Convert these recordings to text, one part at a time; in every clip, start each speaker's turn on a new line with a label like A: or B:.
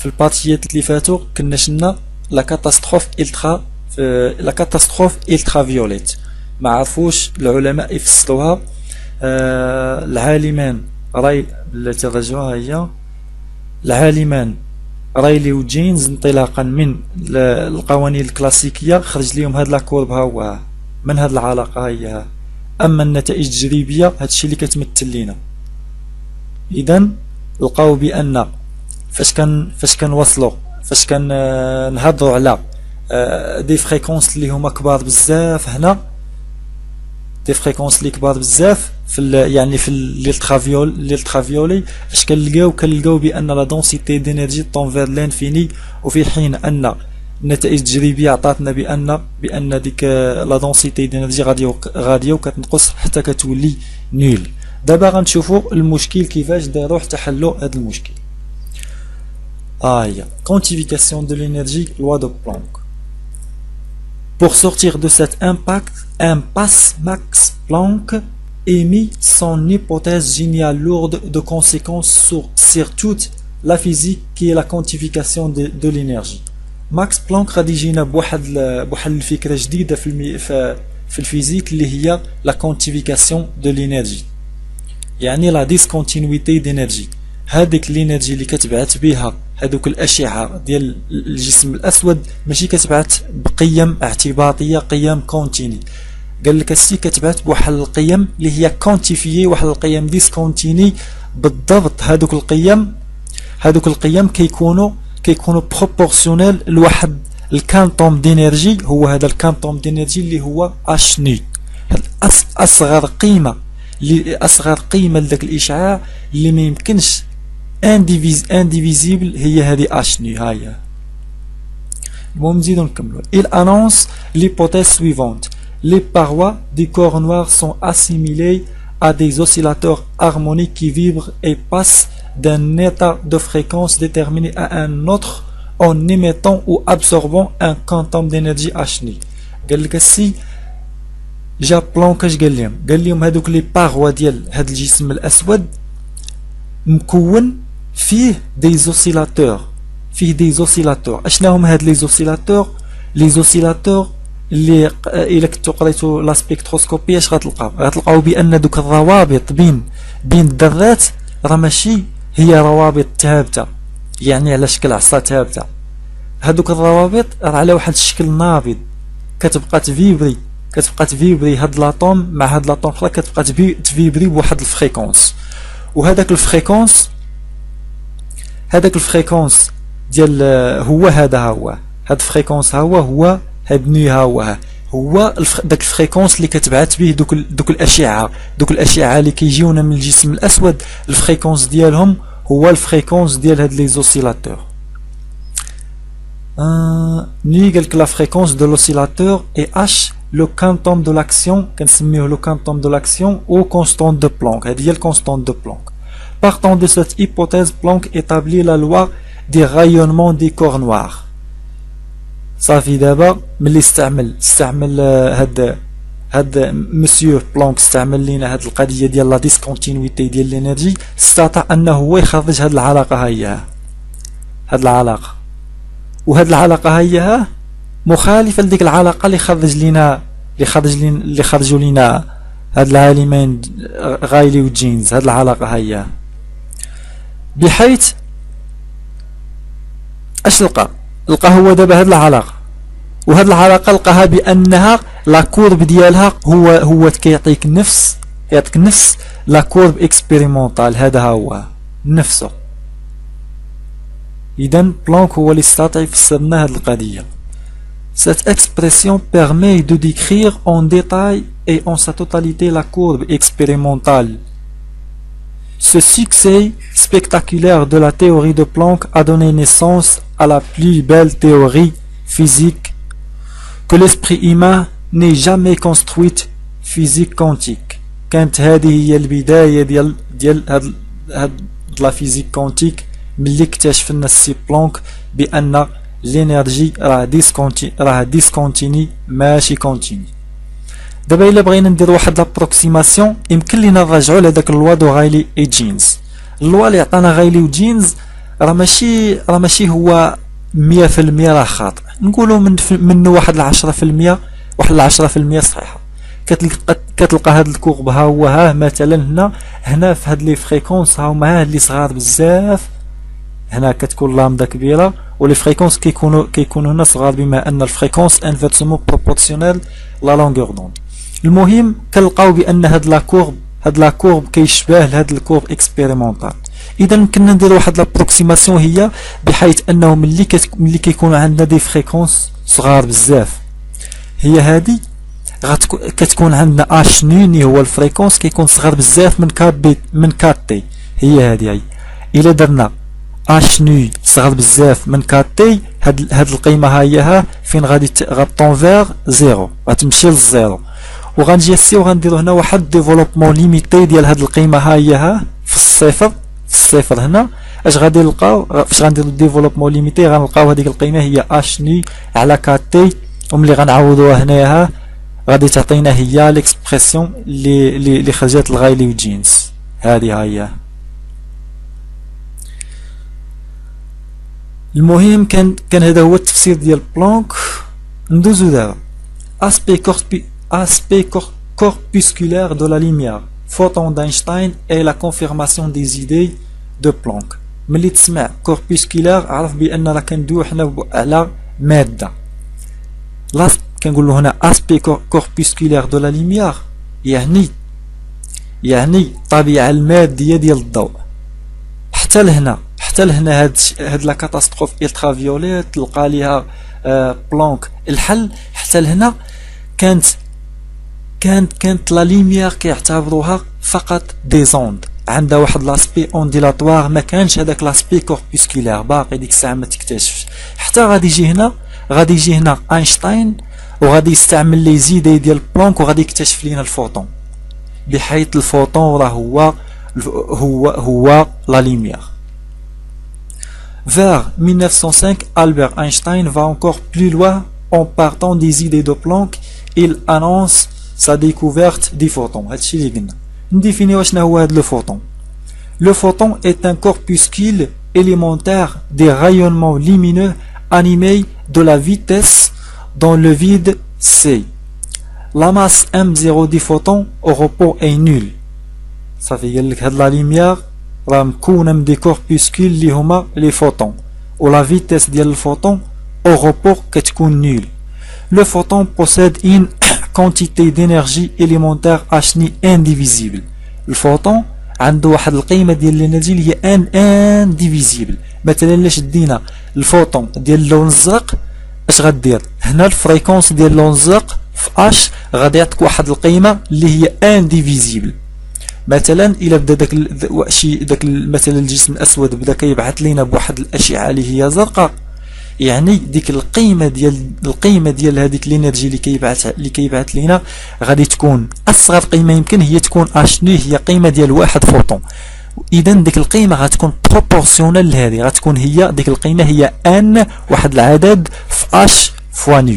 A: في البارتيات اللي فاتوا كنا شلنا لا كاتاستروف الترا فيوليت. ما عرفوش العلماء يفسروها. العالمان التي رجعوها هي العالمان رايلي وجينز انطلاقا من القوانين الكلاسيكية خرج لهم هاد لاكورب ها هو من هاد العلاقة هي. اما النتائج التجريبية هادشي اللي كتمثل لينا. اذا لقاو بان فاش كنوصلوا فاش كنهضروا على دي فريكونس اللي هما كبار بزاف هنا، دي فريكونس اللي كبار بزاف يعني في الالترافيولي اش كنلقاو بان لا دونسيتي دينيرجي طون فير لانفيني، وفي حين ان النتائج التجريبيه عطاتنا بان ديك لا دونسيتي دينيرجي غاديه وكتنقص حتى كتولي نول. دابا غنشوفوا المشكل كيفاش داروا حتى حلوا هذا المشكل. هي quantification de l'énergie, loi de Planck. Pour sortir de cet impasse, Max Planck émit son hypothèse géniale lourde de conséquences sur toute la physique qui est la quantification de l'énergie. Max Planck غادي يجينا بواحد الفكرة جديدة في الفيزيك اللي هي la quantification de l'énergie، يعني la discontinuité d'énergie. هذيك الانرجي اللي كتبعث بها هذوك الاشعه ديال الجسم الاسود ماشي كتبعث بقيم اعتباطيه، قيم كونتيني. قال لك السي كتبعث بواحد القيم اللي هي كونتيفيي، واحد القيم ديسكونتيني بالضبط. هذوك القيم كيكونوا بروبورسيونيل لواحد الكانتوم دينيرجي. هو هذا الكانتوم دينيرجي اللي هو اش ني، اصغر قيمه لذاك الاشعاع اللي ما يمكنش indivisible هي هذه اش ني. هاهي المهم نزيدو نكملو. Il annonce l'hypothèse suivante: les parois du corps noir sont assimilées à des oscillateurs harmoniques qui vibrent et passent d'un état de fréquence déterminé à un autre en émettant ou absorbant un quantum d'énergie h ni. قال لك السي جا بلانك اش قال لهم هذوك لي باغوا ديال هذا الجسم الاسود مكون فيه دي زوسيلاتور. اشنا هما هاد لي زوسيلاتور اللي الا كنتو قريتو لا سبيكتروسكوبي اش غتلقاو بان دوك الروابط بين الذرات راه ماشي هي روابط ثابته، يعني على شكل عصا ثابته. هادوك الروابط راه على واحد الشكل نابض، كتبقى تفيبري هاد لاطوم مع هاد لاطوم اخرى، كتبقى تفيبري بواحد الفريكونس. وهذاك الفريكونس ديال هو هذا هاد الفريكونس هو هاد ني هو داك الفريكونس اللي كتبعث به دوك الاشعه اللي كيجيونا من الجسم الاسود. الفريكونس ديالهم هو الفريكونس ديال هاد لي زوسيلاتور. ني قالك لا فريكونس دو لوسيلاتور اي اش لو كانتوم دو لاكسيون، كنسميوه لو كانتوم دو لاكسيون او كونستانت دو بلانك. هذه هي الكونستانت دو بلانك. Partant de cette hypothèse, Planck établit la loi des rayonnements des corps noirs. صافي دابا ملي استعمل هاد مسيو بلانك استعمل لينا هاد القضيه ديال لا ديسكونتينيتي ديال الانرجي، استطاع انه هو يخرج هاد العلاقه وهاد العلاقه هي مخالفه لديك العلاقه اللي خرجوا لينا هاد العالمين غايلي وجينز. هاد العلاقه هي بحيث اش لقى هو دابا هاد العلاقه، وهاد العلاقه لقاها بانها لا كورب ديالها هو كيعطيك نفس لا كورب اكسبيريمونطال. هذا هو نفسه. اذا بلانك هو اللي استطاع يفسر لنا هاد القضيه. Cette expression permet de décrire en détail et en sa totalité la courbe expérimentale. Ce succès spectaculaire de la théorie de Planck a donné naissance à la plus belle théorie physique que l'esprit humain n'ait jamais construite, physique quantique. كانت هذه هي البداية ديال هاد لا فيزيك كونتيك ملي اكتشف لنا السي بلانك بأن الانرجي راه ديسكونتيني ماشي كونتيني. دابا الا بغينا ندير واحد لابروكسيماسيون يمكن لينا نرجعوا لهداك اللوا دو غايلي اي جينز. اللوا اللي عطانا غايلي وجينز راه ماشي هو 100% راه خاطئ، نقولوا منه واحد 10%، واحد 10% صحيحه. كتلقى هاد الكورب ها هو، ها مثلا هنا في هاد لي فريكونس ها هما اللي صغار بزاف، هنا كتكون لامدا كبيره ولي فريكونس كيكونوا هنا صغار، بما ان الفريكونس انفيرسمون بروبورسيونيل لا لونغور دوند. المهم كنلقاو بان هاد لا كورب كيشبه لهاد الكورب اكسبيريمونطال. اذا يمكننا ندير واحد لابروكسيماسيون، هي بحيث انه ملي كيكونوا عندنا دي فريكونس صغار بزاف، هي هادي كتكون عندنا اش نو اللي هو الفريكونس كيكون صغير بزاف من 4 تي. هي هادي الا درنا اش نو صغير بزاف من 4 تي، هاد القيمه ها هي ها فين غطون فيغ زيرو، غتمشي للزيرو، وغنجي وغنديرو هنا واحد ديفلوبمون ليميتي ديال هاد القيمه ها هي ها في الصفر هنا. اش غادي نلقاو فاش غنديرو ديفلوبمون ليميتي؟ غنلقاو هذيك القيمه هي اش نو على 4 تي، وملي غنعوضوها هنايا غادي تعطينا هي ليكسبرسيون اللي خرجت الغايلي وجينز. هذه هي. المهم كان هذا هو التفسير ديال بلانك. ندوزو دابا aspect corpusculaire de la lumière, photon d'Einstein et la confirmation des idées de Planck. ملي تسمع corpusculaire عرف بان راه كندويو حنا على ماده. كنقولوا هنا aspect corpusculaire de la lumière يعني الطبيعه الماديه ديال الضوء. حتى لهنا هاد لا كاتاستروف الترافيوليت تلقى ليها بلانك الحل. حتى لهنا كانت لا ليميير كيعتبروها فقط دي زوند، عندها واحد لاسبي اونديلاتوار، ما كانش هذاك لاسبي كوربوسكولير باقي ديك الساعه ما تكتشفش. حتى غادي يجي هنا اينشتاين وغادي يستعمل لي زيدي ديال بلانك وغادي يكتشف لينا الفوتون، بحيث الفوتون راه هو لا ليميير. Vers 1905, Albert Einstein va encore plus loin en partant des idées de Planck. Il annonce sa découverte du photon. هادشي اللي قلنا. نديفينيو شنو هو هاد لو فوتون. Le photon est un corpuscule élémentaire des rayonnements lumineux animés de la vitesse dans le vide C. La masse m0 du photon au repos est nulle. صافي قال لك هاد لا ليميير راه مكونه من دي كوربوسكول اللي هما لي فوتون، و لا فيتيس ديال الفوتون او روبور كتكون نول. لو فوتون بوسيد ان كونتيتي دينيرجي اليمونتير اشني انديفيزيبل. الفوتون عنده واحد القيمه ديال الانرجي اللي هي انديفيزيبل. مثلا الا شدينا الفوتون ديال اللون الزرق اش غدير هنا؟ الفريكونس ديال اللون الزرق في اش غادي يعطيك واحد القيمه اللي هي انديفيزيبل. مثلا الا بدا داك مثلا الجسم الاسود بدا كيبعث لينا بواحد الاشعه اللي هي زرقاء، يعني ديك القيمه ديال هذيك الانرجي اللي كيبعث لينا غادي تكون اصغر قيمه يمكن هي تكون اش نو، هي قيمه ديال واحد فوتون. اذا ديك القيمه غتكون بروبورسيونال لهذه، غتكون هي ديك القيمه هي ان واحد العدد في اش فوا نو.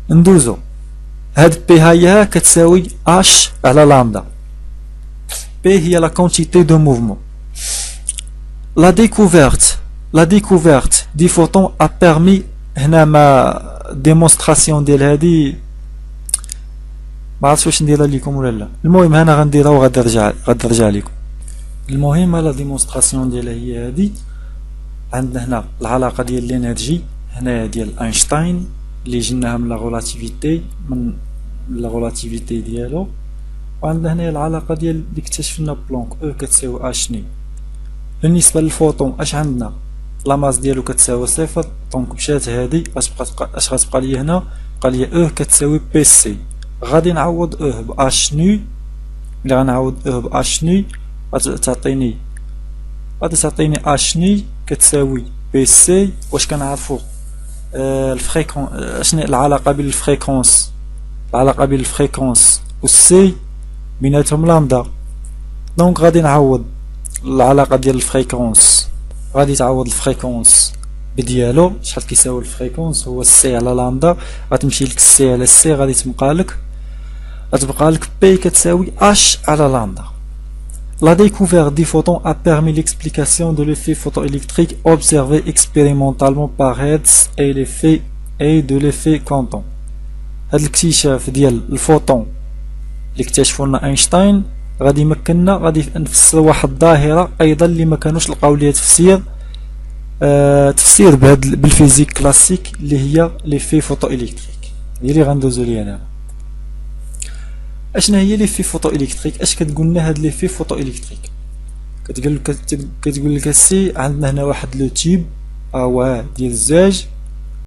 A: ندوزو هاد بي هاي كتساوي اش على لامدا. بي هي لا كونتيتي دو موفمون. La découverte du photon a permis هنا ما ديمونستراسيون ديال هادي ما عرفتش واش نديرها لكم ولا لا. المهم انا غنديرها وغادي نرجع لكم. المهم لا ديمونستراسيون ديالها هي هادي. عندنا هنا العلاقه ديال الانرجي هنا ديال اينشتاين اللي جبناها من لا غولاتيفيتي ديالو، وعندنا هنا العلاقه ديال اللي اكتشفنا بلانك او كتساوي اش ني. بالنسبه للفوتون اش عندنا؟ لا ماس ديالو كتساوي صفر، دونك مشات هادي اش غتبقى لي هنا؟ بقى لي او كتساوي بي سي. غادي نعوض او باش نو. ملي غنعوض او باش نو غادي تعطيني اش نو كتساوي بي سي. واش كنعرفوا الفريكونس؟ شنو العلاقه بين الفريكونس والسي؟ بيناتهم لامدا. دونك غادي نعوض العلاقه ديال الفريكونس، غادي تعوض الفريكونس بديالو شحال كيساوي الفريكونس هو السي على لامدا. غتمشي لك السي على السي غادي تبقى لك بي كتساوي اش على لامدا. La découverte des photons a permis l'explication de l'effet photoélectrique observé expérimentalement par Hertz et de l'effet Quanton. هذا الاكتشاف ديال الفوتون اللي اكتشفوا لنا اينشتاين غادي يمكننا غادي نفسروا واحد الظاهره ايضا اللي ما كانوش لقاو ليها تفسير بالفيزيك كلاسيك اللي هي ليفي فوتوالكتريك. هي اللي غندوزو ليها دابا. اشنا هي ليفي فوتوالكتريك؟ اش كتقول لنا هاد ليفي فوتوالكتريك؟ كتقول لك السي عندنا هنا واحد لو تيوب هو ديال الزجاج